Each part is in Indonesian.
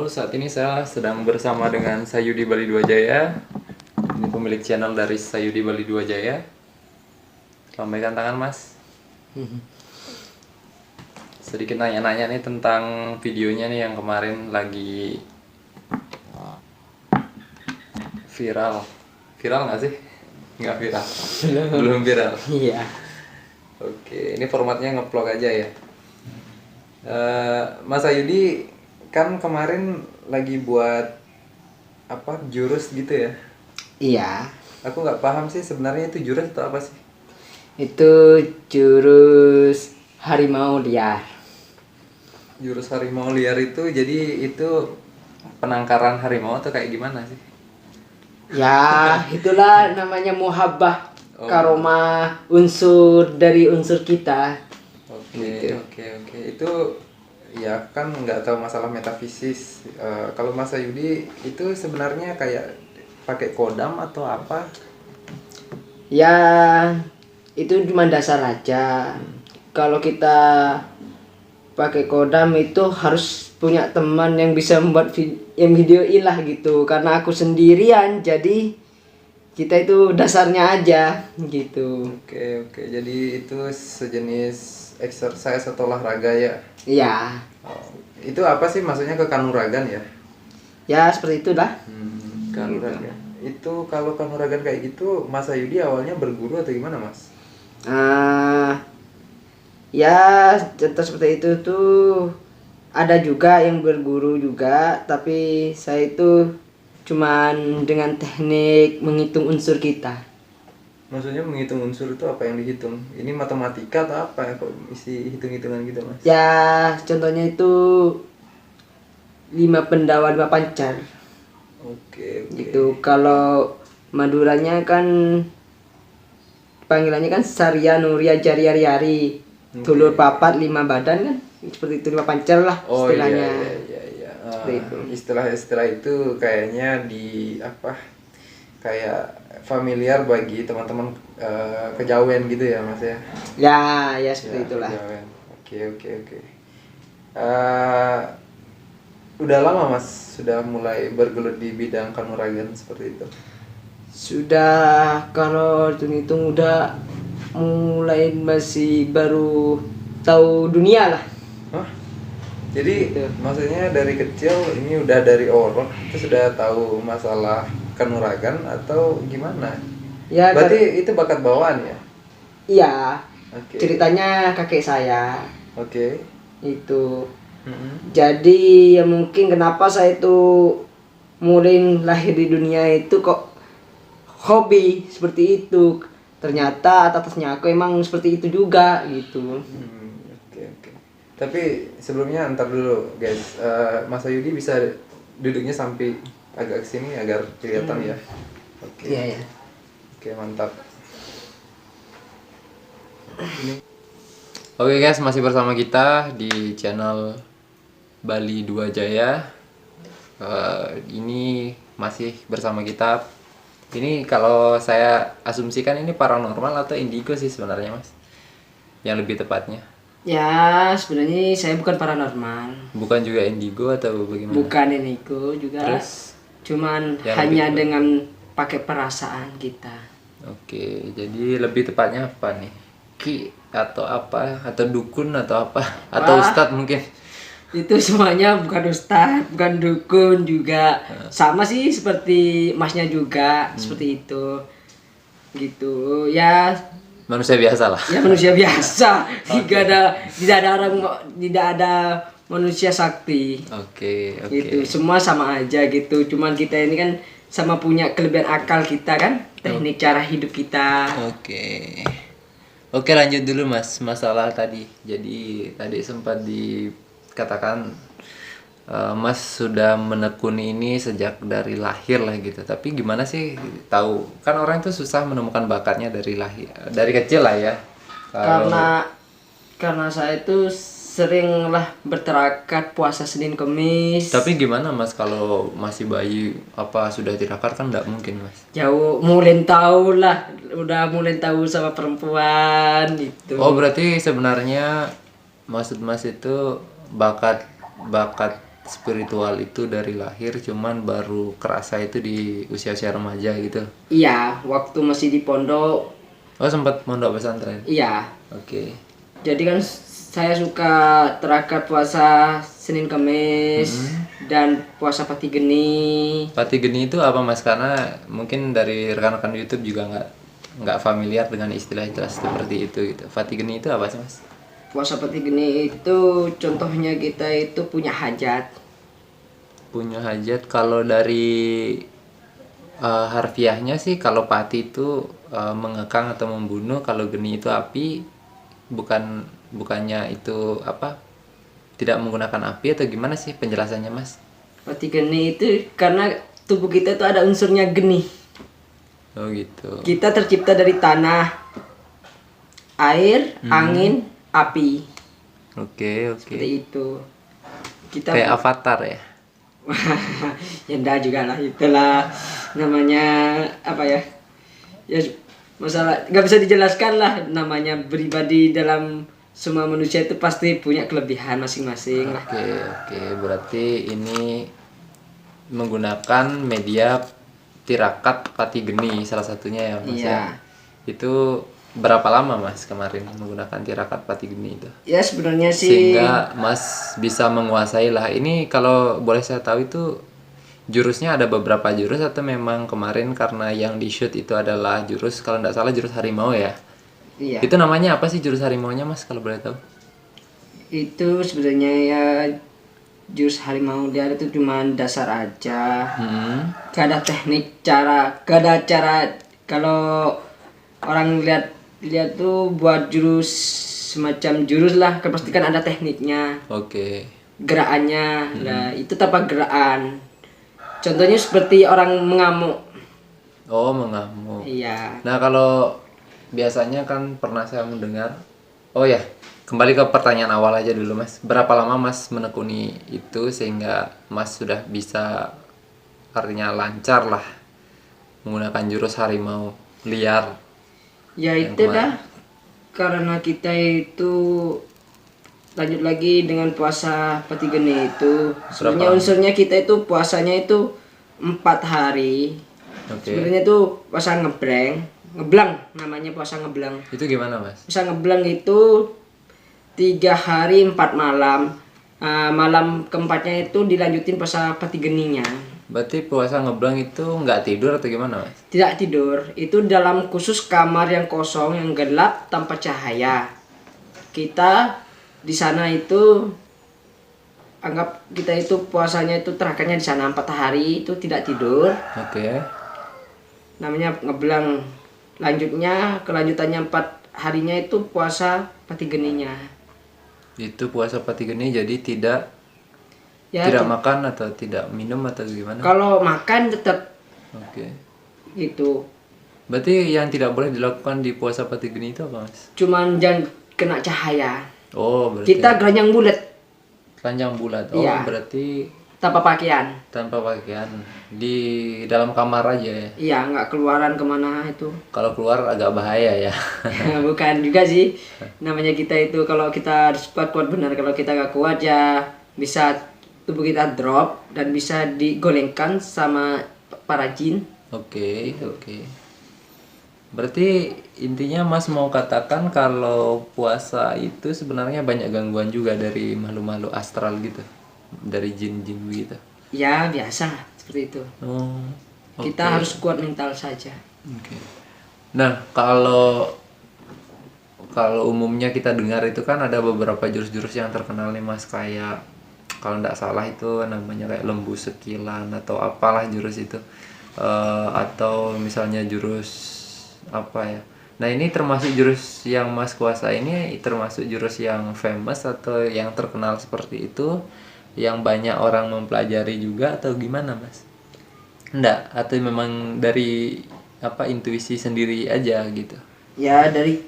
Halo, saat ini saya sedang bersama dengan Sayudi Bali Dua Jaya. Ini pemilik channel dari Sayudi Bali Dua Jaya. Lambaikan tangan, Mas. Sedikit nanya-nanya nih tentang videonya nih yang kemarin lagi viral. Viral nggak sih? Nggak viral. Belum viral. Iya. Oke, ini formatnya nge-vlog aja ya. Mas Sayudi kan kemarin lagi buat apa jurus gitu ya? Iya. Aku nggak paham sih sebenarnya itu jurus atau apa sih? Itu jurus harimau liar. Jurus harimau liar itu jadi itu penangkaran harimau atau kayak gimana sih? Ya, itulah namanya muhabbah Oh. karomah unsur dari unsur kita. Oke, Gitu. oke. Itu ya kan nggak tahu masalah metafisis. Kalau Mas Sayudi itu sebenarnya kayak pakai kodam atau apa? Ya, itu cuma dasar aja. Kalau kita pakai kodam itu harus punya teman yang bisa membuat yang videoin lah gitu. Karena aku sendirian, jadi kita itu dasarnya aja gitu. Oke. Jadi itu sejenis exercise atau olahraga ya? Iya. Oh, itu apa sih maksudnya ke kanuragan ya? Ya seperti itulah. Kanuragan. Itu kalau kanuragan kayak gitu, Mas Ayudi awalnya berguru atau gimana, Mas? Ya contoh seperti itu tuh ada juga yang berguru juga, tapi saya itu cuman dengan teknik menghitung unsur kita. Maksudnya menghitung unsur itu apa yang dihitung? Ini matematika atau apa ya? Kok isi hitung-hitungan gitu, Mas? Ya contohnya itu 5 pendawa 5 pancar Oke. gitu. Kalau Maduranya kan panggilannya kan Sarya Nuria Jari Yari Yari. Dulur papat 5 badan kan. Seperti itu 5 pancar lah Oh istilahnya. iya. Seperti itu. Istilah-istilah itu kayaknya di apa? Kayak familiar bagi teman-teman kejawen gitu ya, Mas ya? Ya seperti itulah. Kejawen. Oke. Udah lama, Mas, sudah mulai bergelut di bidang kanuragan seperti itu? Sudah kalau hitung-hitung udah mulai masih baru tahu dunia lah. Hah? Jadi Gitu. maksudnya dari kecil ini udah dari orang itu sudah tahu masalah kanuragan atau gimana? Ya Berarti itu bakat bawaan ya? iya. Oke. Ceritanya kakek saya Oke. itu. Mm-mm. Jadi ya mungkin kenapa saya itu mulai lahir di dunia itu kok hobi seperti itu. Ternyata atasnya aku emang seperti itu juga gitu. Oke. Tapi sebelumnya ntar dulu guys, Mas Ayudi bisa duduknya sampai agak kesini agar kelihatan ya. Oke. Iya. Oke, mantap. Oke guys, masih bersama kita di channel Bali Dua Jaya. Ini masih bersama kita. Ini kalau saya asumsikan ini paranormal atau indigo sih sebenarnya, Mas? Yang lebih tepatnya. Ya sebenarnya saya bukan paranormal. Bukan juga indigo atau bagaimana? Bukan Eniko juga. Terus? Cuman Yang hanya lebih dengan pakai perasaan kita. Oke, jadi lebih tepatnya apa nih? Ki atau apa? Atau dukun atau apa? Atau Wah. ustadz mungkin? Itu semuanya bukan ustadz, bukan dukun juga. Sama sih seperti masnya juga, seperti itu. Gitu. Ya Manusia biasa lah. ya manusia biasa. Tidak ada manusia sakti. Oke. Gitu. Semua sama aja gitu. Cuman kita ini kan sama punya kelebihan akal kita kan, teknik cara hidup kita. Oke, lanjut dulu Mas, masalah tadi. Jadi tadi sempat dikatakan Mas sudah menekuni ini sejak dari lahir lah gitu. Tapi gimana sih tahu? Kan orang itu susah menemukan bakatnya dari lahir, dari kecil lah ya. Karena saya itu sering lah bertirakat puasa Senin Kemis. Tapi gimana Mas kalau masih bayi apa sudah tirakar kan nggak mungkin Mas? Jauh mulai tahu lah, udah mulai tahu sama perempuan itu. Oh berarti sebenarnya maksud Mas itu bakat spiritual itu dari lahir, cuman baru kerasa itu di usia-usia remaja gitu. Iya, waktu masih di pondok. Oh, sempat mondok pesantren. Iya. Oke. Jadi kan saya suka terakat puasa Senin Kamis dan puasa Pati Geni. Pati geni itu apa Mas? Karena mungkin dari rekan-rekan YouTube juga nggak familiar dengan istilah-istilah seperti itu gitu. Pati geni itu apa sih Mas? Puasa Pati Geni itu contohnya kita itu punya hajat. Punya hajat. Kalau dari harfiahnya sih, kalau pati itu mengekang atau membunuh, kalau geni itu api. Bukannya itu apa? Tidak menggunakan api atau gimana sih penjelasannya Mas? Pati Geni itu karena tubuh kita itu ada unsurnya geni. Oh gitu. Kita tercipta dari tanah, air, angin, api. Oke. Seperti itu. Kita Kayak avatar ya. ya enggak juga lah, itulah namanya apa ya, ya masalah nggak bisa dijelaskan lah, namanya pribadi dalam semua manusia itu pasti punya kelebihan masing-masing lah. Oke, berarti ini menggunakan media tirakat pati geni salah satunya ya Mas Iya. ya. Itu berapa lama Mas kemarin menggunakan tirakat pati geni itu? Ya sebenarnya sih Sehingga Mas bisa menguasai lah. Ini kalau boleh saya tahu itu jurusnya ada beberapa jurus atau memang kemarin karena yang di shoot itu adalah jurus, kalau nggak salah jurus harimau ya? iya, Itu namanya apa sih jurus harimaunya Mas kalau boleh tahu? itu sebenarnya ya jurus harimau dia itu cuma dasar aja. Gak ada teknik gak ada cara. Kalau orang lihat tuh buat jurus semacam jurus lah, kan pasti kan ada tekniknya, Oke. gerakannya. Nah itu tanpa gerakan, contohnya seperti orang mengamuk. Oh, mengamuk. Iya. Nah, kalau biasanya kan pernah saya mendengar. Oh ya, kembali ke pertanyaan awal aja dulu Mas. Berapa lama Mas menekuni itu sehingga Mas sudah bisa, artinya lancar lah, menggunakan jurus harimau liar? Ya itu dah, karena kita itu lanjut lagi dengan puasa Pati Geni itu. Sebenarnya unsurnya kita itu puasanya itu 4 hari. Oke. Sebenarnya itu puasa ngeblang namanya, puasa ngeblang. Itu gimana Mas? Puasa ngeblang itu 3 hari 4 malam. Malam keempatnya itu dilanjutin puasa Pati Geninya. Berarti puasa ngeblang itu nggak tidur atau gimana Mas? Tidak tidur, itu dalam khusus kamar yang kosong, yang gelap tanpa cahaya. Kita di sana itu anggap kita itu puasanya itu terakhirnya di sana 4 hari itu tidak tidur. Oke. Namanya ngeblang. Kelanjutannya 4 harinya itu puasa Pati Geninya. Itu puasa pati geni jadi tidak Ya, tidak makan atau tidak minum atau gimana? kalau makan tetap Oke. gitu. Berarti yang tidak boleh dilakukan di puasa pati geni itu apa Mas? Cuman jangan kena cahaya. Oh, berarti Kita geranjang bulat telanjang bulat. Oh, Iya. berarti tanpa pakaian. tanpa pakaian di dalam kamar aja ya. Iya, nggak keluaran kemana itu. Kalau keluar agak bahaya ya. Bukan juga sih, namanya kita itu kalau kita harus kuat benar, kalau kita nggak kuat ya bisa tubuh kita drop dan bisa digolengkan sama para jin. Oke. Berarti intinya Mas mau katakan kalau puasa itu sebenarnya banyak gangguan juga dari makhluk-makhluk astral gitu, dari jin-jin gitu. Ya biasa seperti itu. Oh, Kita harus kuat mental saja. Oke. Nah, kalau umumnya kita dengar itu kan ada beberapa jurus-jurus yang terkenal nih Mas, kayak kalau nggak salah itu namanya kayak lembu sekilan atau apalah jurus itu. Atau misalnya jurus apa ya. Nah, ini termasuk jurus yang Mas kuasa ini termasuk jurus yang famous atau yang terkenal seperti itu, yang banyak orang mempelajari juga atau gimana Mas? Enggak, atau memang dari apa intuisi sendiri aja gitu. Ya dari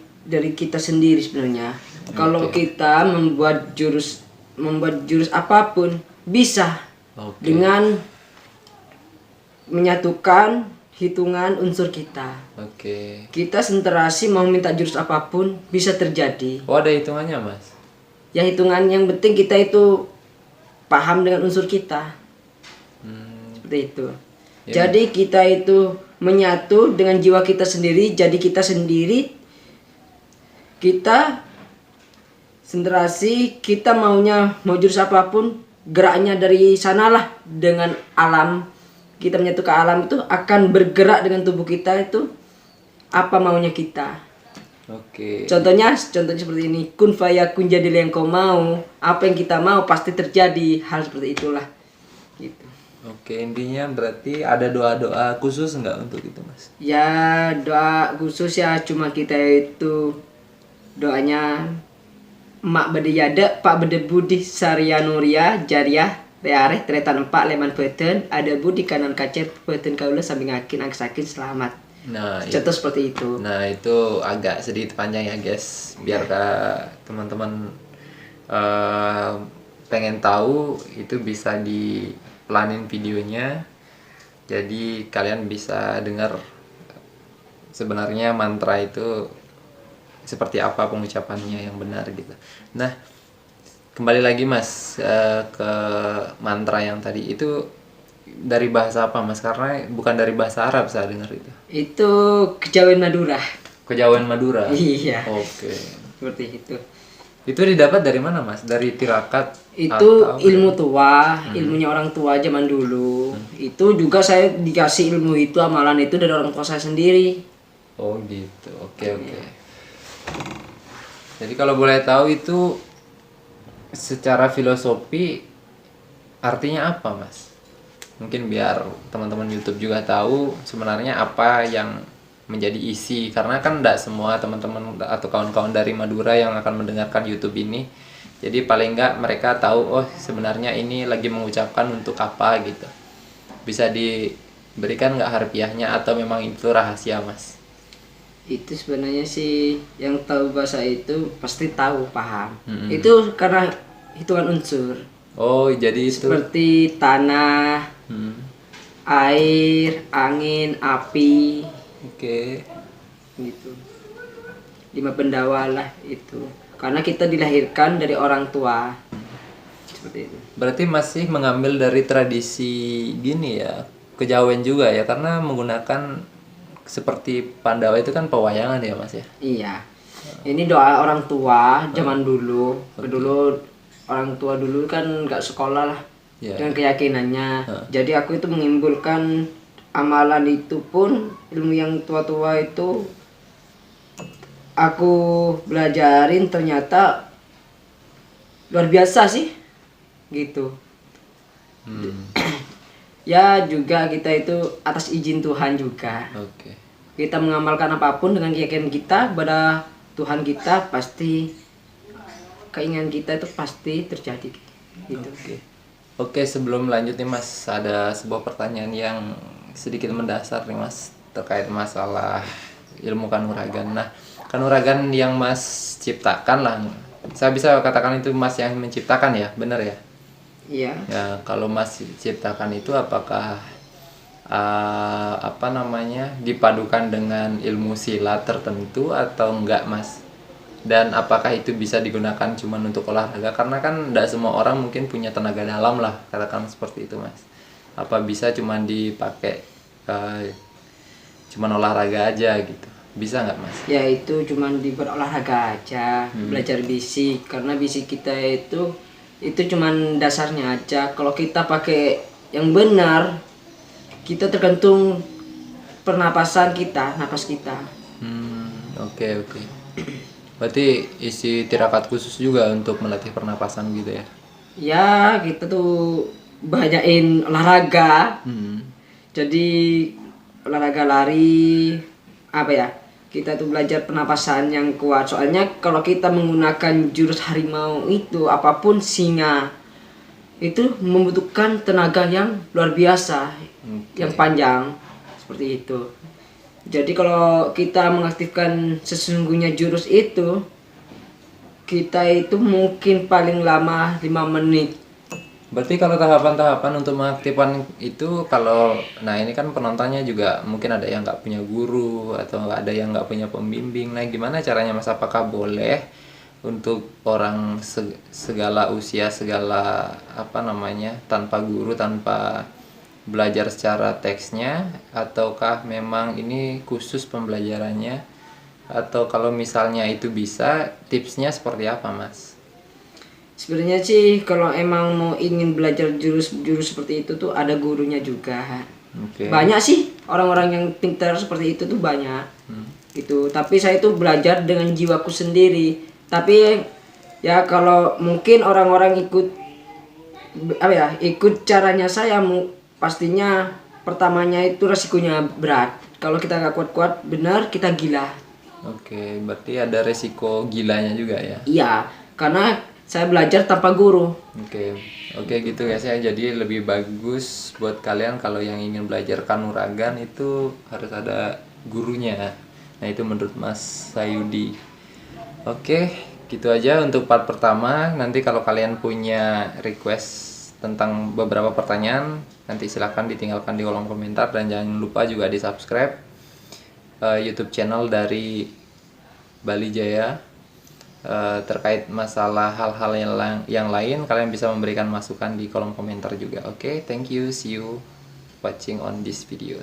kita sendiri sebenarnya. Kalau kita membuat jurus apapun bisa Oke. dengan menyatukan hitungan unsur kita. Oke. Kita senterasi mau minta jurus apapun bisa terjadi. Oh, ada hitungannya Mas? Ya hitungan yang penting kita itu paham dengan unsur kita. Seperti itu. Ya. Jadi kita itu menyatu dengan jiwa kita sendiri. Jadi kita sendiri, kita sentrasi, kita mau jurus apapun, geraknya dari sanalah dengan alam. Kita menyatu ke alam itu akan bergerak dengan tubuh kita itu apa maunya kita. Oke. Contohnya seperti ini, kun fayakun, jadilah yang kau mau, apa yang kita mau pasti terjadi, hal seperti itulah. Gitu. Oke, intinya berarti ada doa-doa khusus nggak untuk itu, Mas? Ya doa khusus ya cuma kita itu doanya Mak Bede Yada, Pak Bede Budi Sarya Nuria Jariah Teareh Tretan 4 Leman Beten ada budi kanan kacet Beten kaula samping akin angsakin selamat. Nah, Contoh seperti itu. Nah, itu agak sedikit panjang ya, guys. Biar teman-teman pengen tahu, itu bisa dipelanin videonya. Jadi kalian bisa dengar sebenarnya mantra itu seperti apa pengucapannya yang benar gitu. Nah, kembali lagi Mas ke mantra yang tadi itu dari bahasa apa Mas? Karena bukan dari bahasa Arab saya dengar itu. Itu kejawen Madura. Kejawen Madura. Iya. Oke. Seperti itu. Itu didapat dari mana Mas? Dari tirakat? Itu atau ilmu tua, ilmunya orang tua zaman dulu. Itu juga saya dikasih ilmu itu, amalan itu dari orang tua saya sendiri. Oh gitu. Oke. Jadi kalau boleh tahu itu secara filosofi artinya apa Mas? Mungkin biar teman-teman YouTube juga tahu sebenarnya apa yang menjadi isi, karena kan tidak semua teman-teman atau kawan-kawan dari Madura yang akan mendengarkan YouTube ini, jadi paling enggak mereka tahu oh sebenarnya ini lagi mengucapkan untuk apa gitu. Bisa diberikan nggak harfiahnya atau memang itu rahasia Mas? Itu sebenarnya sih yang tahu bahasa itu pasti tahu, paham. Itu karena hitungan unsur. Oh jadi itu Seperti tanah, air, angin, api, oke. gitu. 5 pendawa lah itu. Karena kita dilahirkan dari orang tua. Seperti itu. Berarti masih mengambil dari tradisi gini ya, kejawen juga ya, karena menggunakan seperti Pandawa itu kan pewayangan ya Mas ya. Iya. Ini doa orang tua zaman dulu. Dulu orang tua dulu kan nggak sekolah lah Ya. dengan keyakinannya. Jadi aku itu mengimpulkan amalan itu pun ilmu yang tua-tua itu aku belajarin, ternyata luar biasa sih. Gitu. Ya juga kita itu atas izin Tuhan juga. Oke. Kita mengamalkan apapun dengan keyakinan kita pada Tuhan kita, pasti keinginan kita itu pasti terjadi gitu. Oke, sebelum lanjut nih Mas, ada sebuah pertanyaan yang sedikit mendasar nih Mas terkait masalah ilmu kanuragan. Nah, kanuragan yang Mas ciptakan lah, saya bisa katakan itu Mas yang menciptakan ya, benar ya? Iya. Ya, kalau Mas ciptakan itu apakah apa namanya dipadukan dengan ilmu silat tertentu atau enggak Mas? Dan apakah itu bisa digunakan cuman untuk olahraga? Karena kan enggak semua orang mungkin punya tenaga dalam lah, katakan seperti itu Mas. Apa bisa cuman dipakai cuman olahraga aja gitu? Bisa nggak Mas? Ya itu cuman dibuat olahraga aja, belajar bisik, karena bisik kita itu cuman dasarnya aja. Kalau kita pakai yang benar, kita tergantung pernapasan kita, napas kita. Oke. Berarti isi tirakat khusus juga untuk melatih pernapasan gitu ya? Ya kita tuh banyakin olahraga. Jadi olahraga lari, apa ya? Kita tuh belajar pernapasan yang kuat. Soalnya kalau kita menggunakan jurus harimau itu, apapun singa, itu membutuhkan tenaga yang luar biasa, yang panjang, seperti itu. Jadi kalau kita mengaktifkan sesungguhnya jurus itu, kita itu mungkin paling lama 5 menit. Berarti kalau tahapan-tahapan untuk mengaktifkan itu, kalau nah ini kan penontonnya juga mungkin ada yang nggak punya guru atau ada yang nggak punya pembimbing. Nah gimana caranya Mas? Apakah boleh untuk orang segala usia, segala tanpa guru, tanpa belajar secara teksnya, ataukah memang ini khusus pembelajarannya, atau kalau misalnya itu bisa, tipsnya seperti apa, Mas? Sebenarnya sih kalau emang mau ingin belajar jurus seperti itu tuh ada gurunya juga. Oke. Banyak sih orang-orang yang pintar seperti itu tuh banyak. Gitu. Tapi saya tuh belajar dengan jiwaku sendiri. Tapi ya kalau mungkin orang-orang ikut caranya saya, pastinya pertamanya itu resikonya berat. Kalau kita nggak kuat-kuat, benar kita gila. Oke, berarti ada resiko gilanya juga ya? Iya, karena saya belajar tanpa guru. Oke gitu guys ya. Jadi lebih bagus buat kalian kalau yang ingin belajar kanuragan itu harus ada gurunya. Nah itu menurut Mas Sayudi. Oke, gitu aja untuk part pertama. Nanti kalau kalian punya request tentang beberapa pertanyaan, nanti silahkan ditinggalkan di kolom komentar, dan jangan lupa juga di subscribe YouTube channel dari Bali Jaya. Terkait masalah hal-hal yang lain, kalian bisa memberikan masukan di kolom komentar juga. Oke, thank you, see you watching on this video.